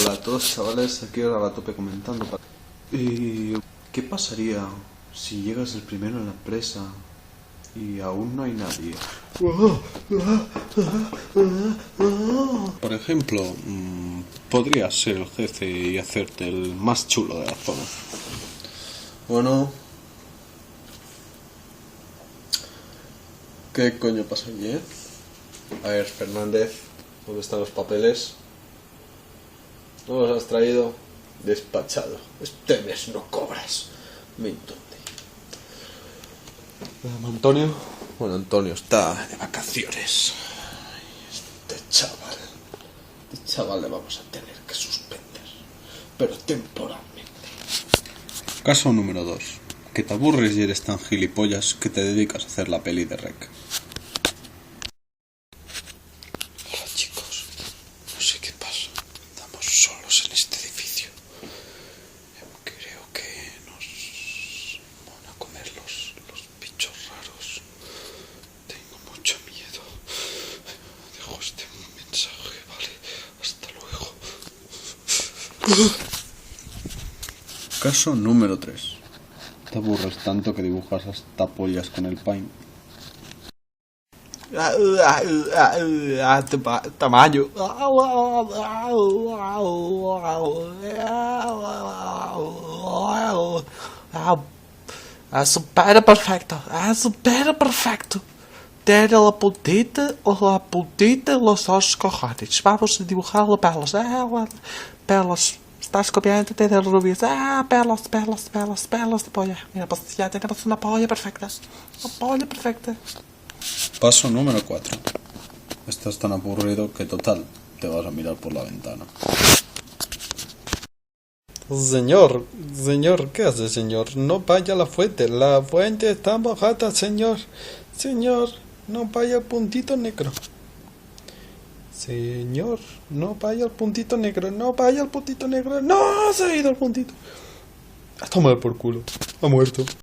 Hola a todos, chavales, aquí ahora a tope comentando. ¿Y qué pasaría si llegas el primero en la empresa y aún no hay nadie? Por ejemplo, podrías ser el jefe y hacerte el más chulo de la zona. Bueno, ¿qué coño pasa aquí, A ver, Fernández, ¿dónde están los papeles? ¿No los has traído? Despachado. Este mes no cobras. ¿Dónde? Antonio. Bueno, Antonio está de vacaciones. Este chaval le vamos a tener que suspender. Pero temporalmente. Caso número 2. Que te aburres y eres tan gilipollas que te dedicas a hacer la peli de Rec. Hola chicos. No sé qué pasa. Estamos solos en este edificio. Creo que nos van a comer los bichos raros. Tengo mucho miedo. Dejo este mensaje, vale. Hasta luego. Caso número 3. Te aburres tanto que dibujas hasta pollas con el paint. Tamaño. Super perfecto. Tiene la puntita los dos cojones. Vamos a dibujarlo pelos. Pelos. Estás copiando, tiene rubias. Pelos de polla. Mira, pues ya tenemos una polla perfecta. Una polla perfecta. Paso número 4. Estás tan aburrido que total, te vas a mirar por la ventana. Señor, ¿qué hace, señor? No vaya a la fuente está bajada, señor. Señor, no vaya al puntito negro. Señor, no vaya al puntito negro, no, se ha ido al puntito. A tomar por culo, ha muerto.